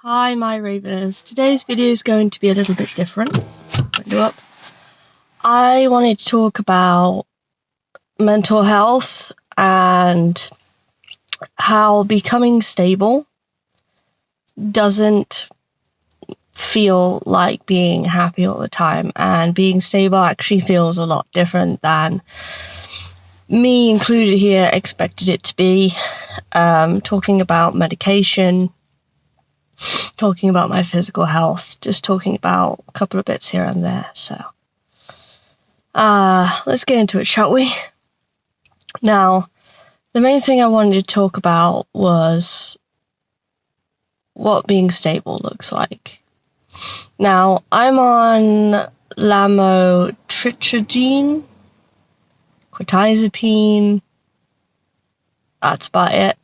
Hi, my Ravens. Today's video is going to be a little bit different. I wanted to talk about mental health and how becoming stable doesn't feel like being happy all the time, and being stable actually feels a lot different than me included here expected it to be. Talking about medication, talking about my physical health, just talking about a couple of bits here and there. So let's get into it, shall we? Now, the main thing I wanted to talk about was what being stable looks like. Now, I'm on lamotrigine, quetiapine, that's about it,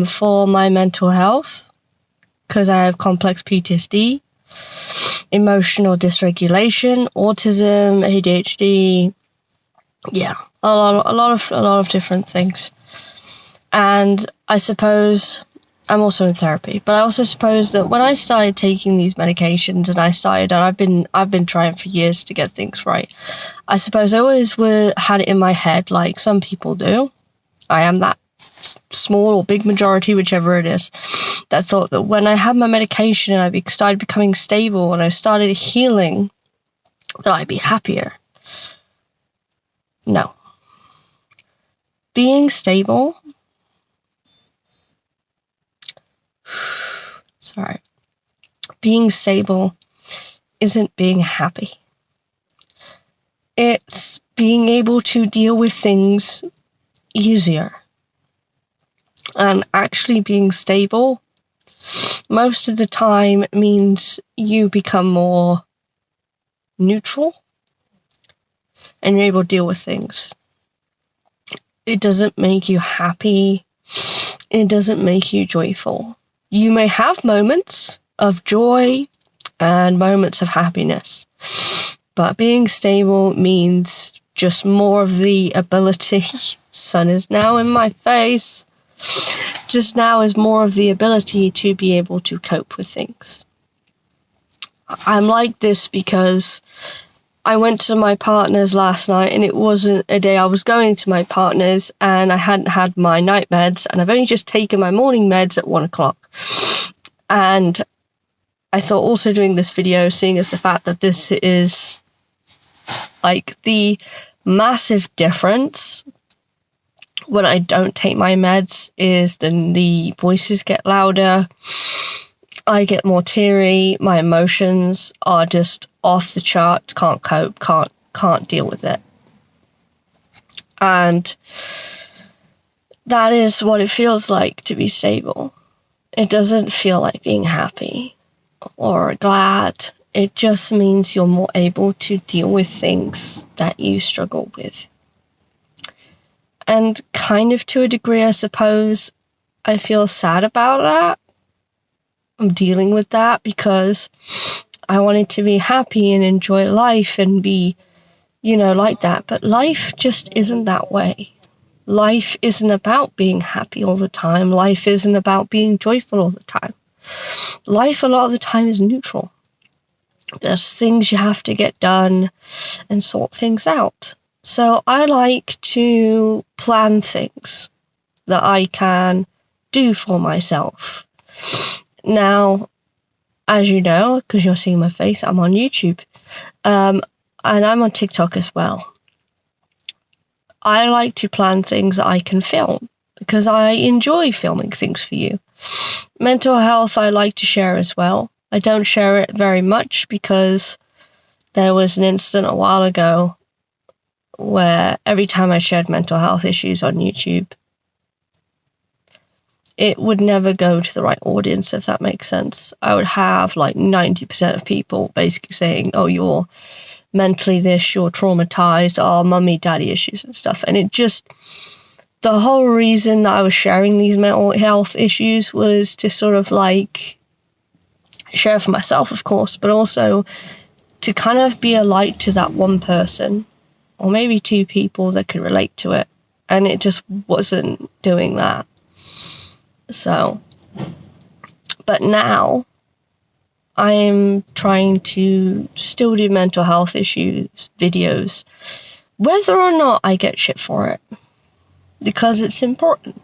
for my mental health, because I have complex PTSD, emotional dysregulation, autism, ADHD, a lot of different things. And I suppose I'm also in therapy, but I also suppose that when I started taking these medications and I've been trying for years to get things right, I suppose I always had it in my head, like some people do. I am that small or big majority, whichever it is, that thought that when I had my medication and I started becoming stable and I started healing, that I'd be happier. No. Being stable... Being stable isn't being happy. It's being able to deal with things easier. And actually being stable most of the time means you become more neutral and you're able to deal with things. It doesn't make you happy. It doesn't make you joyful. You may have moments of joy and moments of happiness, but being stable means just more of the ability. Sun is now in my face. Just now is more of the ability to be able to cope with things. I'm like this because I went to my partner's last night, and it wasn't a day I was going to my partner's, and I hadn't had my night meds, and I've only just taken my morning meds at 1:00. And I thought also doing this video, seeing as the fact that this is like the massive difference when I don't take my meds is then the voices get louder, I get more teary, my emotions are just off the chart, can't cope, can't deal with it. And that is what it feels like to be stable. It doesn't feel like being happy or glad. It just means you're more able to deal with things that you struggle with. And kind of to a degree, I suppose, I feel sad about that. I'm dealing with that because I wanted to be happy and enjoy life and be, like that. But life just isn't that way. Life isn't about being happy all the time. Life isn't about being joyful all the time. Life a lot of the time is neutral. There's things you have to get done and sort things out. So I like to plan things that I can do for myself. Now, as you know, because you're seeing my face, I'm on YouTube. And I'm on TikTok as well. I like to plan things that I can film because I enjoy filming things for you. Mental health I like to share as well. I don't share it very much because there was an incident a while ago where every time I shared mental health issues on YouTube, it would never go to the right audience, if that makes sense. I would have like 90% of people basically saying, oh, you're mentally this, you're traumatized, oh, mummy, daddy issues and stuff. And it just, the whole reason that I was sharing these mental health issues was to sort of like share for myself, of course, but also to kind of be a light to that one person or maybe two people that could relate to it. And it just wasn't doing that. So But now I'm trying to still do mental health issues videos, whether or not I get shit for it, because it's important.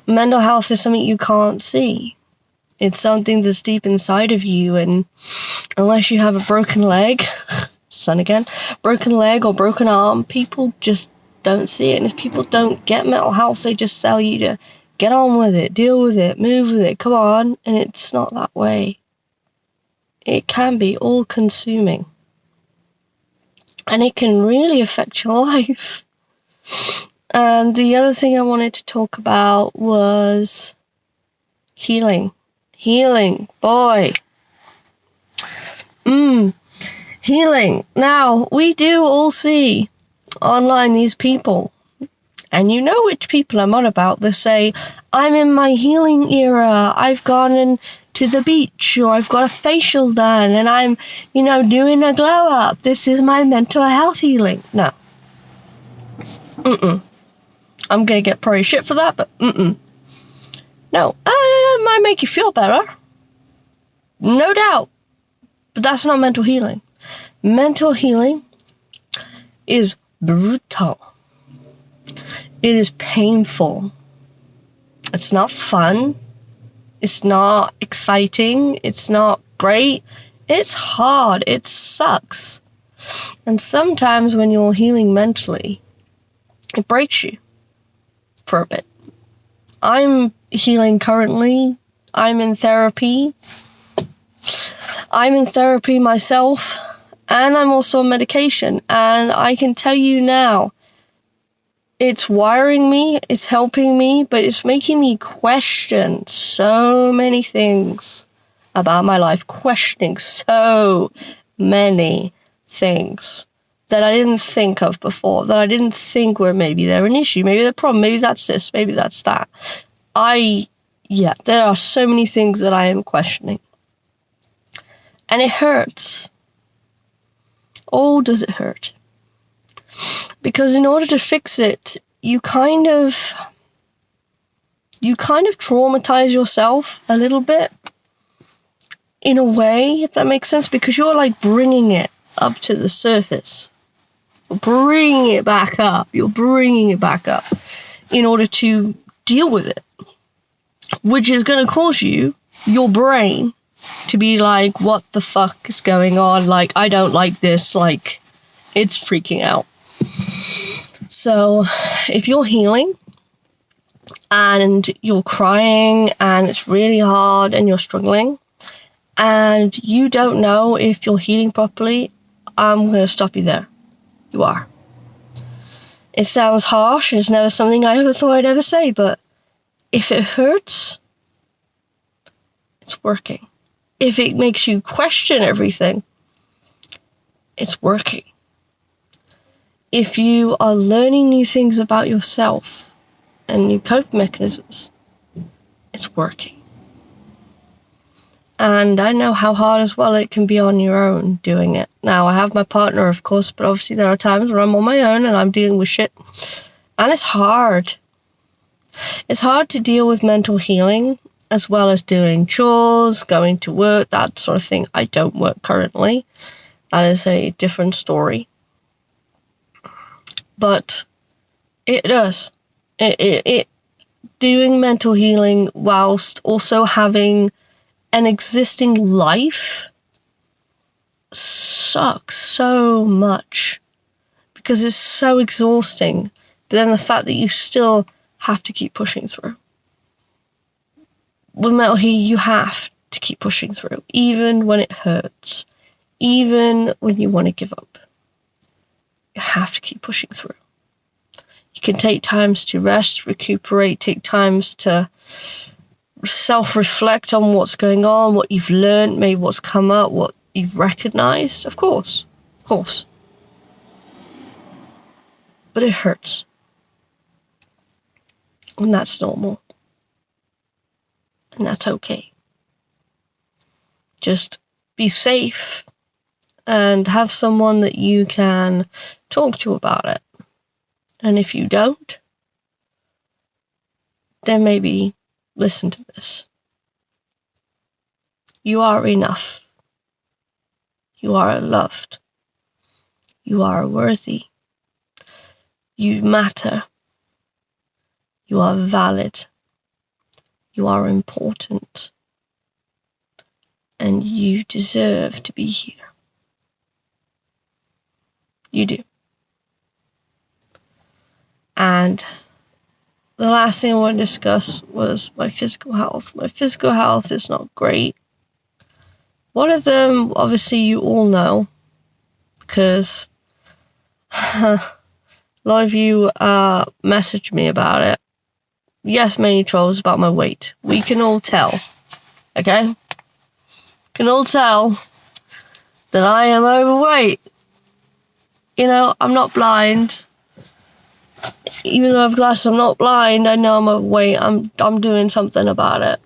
Mental health is something you can't see. It's something that's deep inside of you, and unless you have a broken leg, broken leg or broken arm, people just don't see it. And if people don't get mental health, they just tell you to get on with it, deal with it, move with it, come on. And it's not that way. It can be all-consuming. And it can really affect your life. And the other thing I wanted to talk about was healing. Healing, boy. Healing. Now, we do all see online these people, and you know which people I'm on about. They say, I'm in my healing era. I've gone to the beach, or I've got a facial done, and I'm, doing a glow up. This is my mental health healing. No. I'm going to get probably shit for that, but No, it might make you feel better. No doubt. But that's not mental healing. Mental healing is brutal. It is painful. It's not fun. It's not exciting. It's not great. It's hard. It sucks. And sometimes when you're healing mentally, it breaks you for a bit. I'm healing currently. I'm in therapy. I'm in therapy myself, and I'm also on medication. And I can tell you now, it's wiring me, it's helping me, but it's making me question so many things about my life. Questioning so many things that I didn't think of before, that I didn't think were maybe they're an issue, maybe they're a problem, maybe that's this, maybe that's that. There are so many things that I am questioning. And it hurts. Oh, does it hurt? Because in order to fix it, you kind of traumatize yourself a little bit, in a way, if that makes sense, because you're like bringing it up to the surface. You're bringing it back up in order to deal with it, which is going to cause your brain, to be like, what the fuck is going on? Like, I don't like this. Like, it's freaking out. So, if you're healing and you're crying and it's really hard and you're struggling and you don't know if you're healing properly, I'm going to stop you there. You are. It sounds harsh. It's never something I ever thought I'd ever say, but if it hurts, it's working. If it makes you question everything, it's working. If you are learning new things about yourself and new coping mechanisms, it's working. And I know how hard as well it can be on your own doing it. Now, I have my partner, of course, but obviously there are times where I'm on my own and I'm dealing with shit. And it's hard. It's hard to deal with mental healing as well as doing chores, going to work, that sort of thing. I don't work currently. That is a different story. But it does. It doing mental healing whilst also having an existing life sucks so much because it's so exhausting. But then the fact that you still have to keep pushing through. With mental healing, you have to keep pushing through, even when it hurts, even when you want to give up. You have to keep pushing through. You can take times to rest, recuperate, take times to self-reflect on what's going on, what you've learned, maybe what's come up, what you've recognized. Of course. But it hurts. And that's normal. And that's okay. Just be safe and have someone that you can talk to about it. And if you don't, then maybe listen to this. You are enough. You are loved. You are worthy. You matter. You are valid. You are important. And you deserve to be here. You do. And the last thing I want to discuss was my physical health. My physical health is not great. One of them, obviously, you all know, because a lot of you messaged me about it. Yes, many trolls about my weight. We can all tell, okay? Can all tell that I am overweight. You know, I'm not blind. Even though I have glasses, I'm not blind. I know I'm overweight. I'm doing something about it.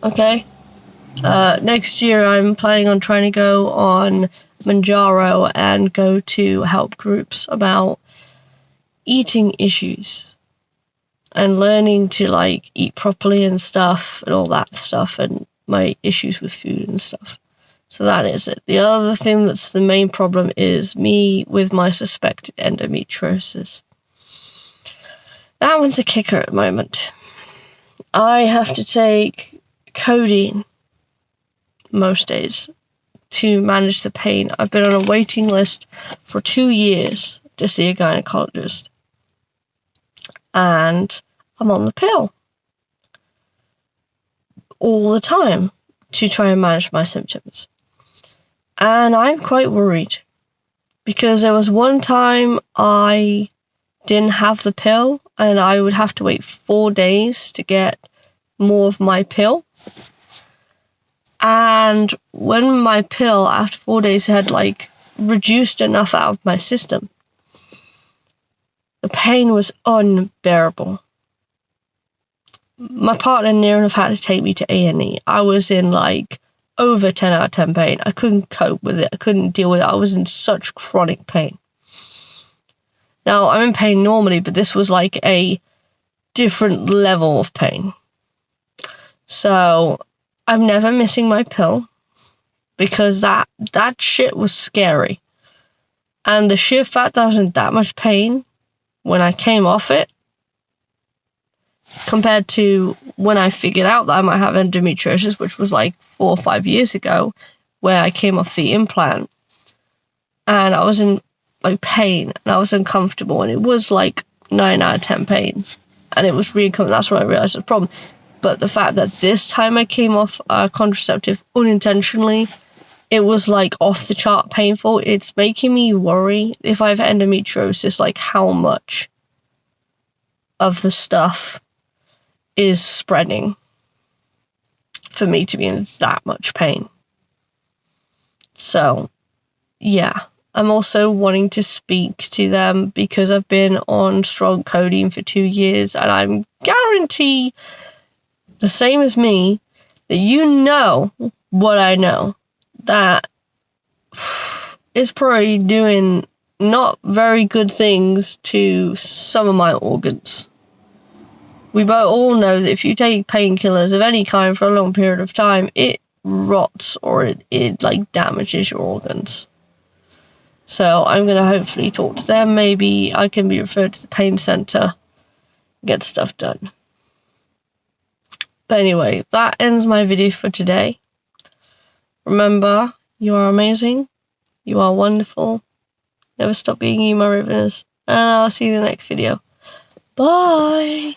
Okay? Next year, I'm planning on trying to go on Manjaro and go to help groups about eating issues and learning to, like, eat properly and stuff and all that stuff and my issues with food and stuff. So that is it. The other thing that's the main problem is me with my suspected endometriosis. That one's a kicker at the moment. I have to take codeine most days to manage the pain. I've been on a waiting list for 2 years to see a gynecologist. And I'm on the pill all the time to try and manage my symptoms. And I'm quite worried because there was one time I didn't have the pill and I would have to wait 4 days to get more of my pill. And when my pill, after 4 days, had like reduced enough out of my system, the pain was unbearable. My partner near enough had to take me to A&E. I was in like over 10 out of 10 pain. I couldn't cope with it. I couldn't deal with it. I was in such chronic pain. Now, I'm in pain normally, but this was like a different level of pain. So I'm never missing my pill because that shit was scary. And the sheer fact that I was in that much pain when I came off it, compared to when I figured out that I might have endometriosis, which was like 4 or 5 years ago, where I came off the implant, and I was in like pain, and I was uncomfortable, and it was like 9 out of 10 pain, and it was really uncomfortable. That's when I realized the problem. But the fact that this time I came off contraceptive unintentionally, it was like off the chart painful. It's making me worry if I have endometriosis, like how much of the stuff is spreading for me to be in that much pain. So, yeah. I'm also wanting to speak to them because I've been on strong codeine for 2 years, and I'm guarantee the same as me that you know what I know, that it's probably doing not very good things to some of my organs. We both all know that if you take painkillers of any kind for a long period of time, it rots or it like damages your organs. So I'm going to hopefully talk to them. Maybe I can be referred to the pain center, get stuff done. But anyway, that ends my video for today. Remember, you are amazing. You are wonderful. Never stop being you, my rivers. And I'll see you in the next video. Bye!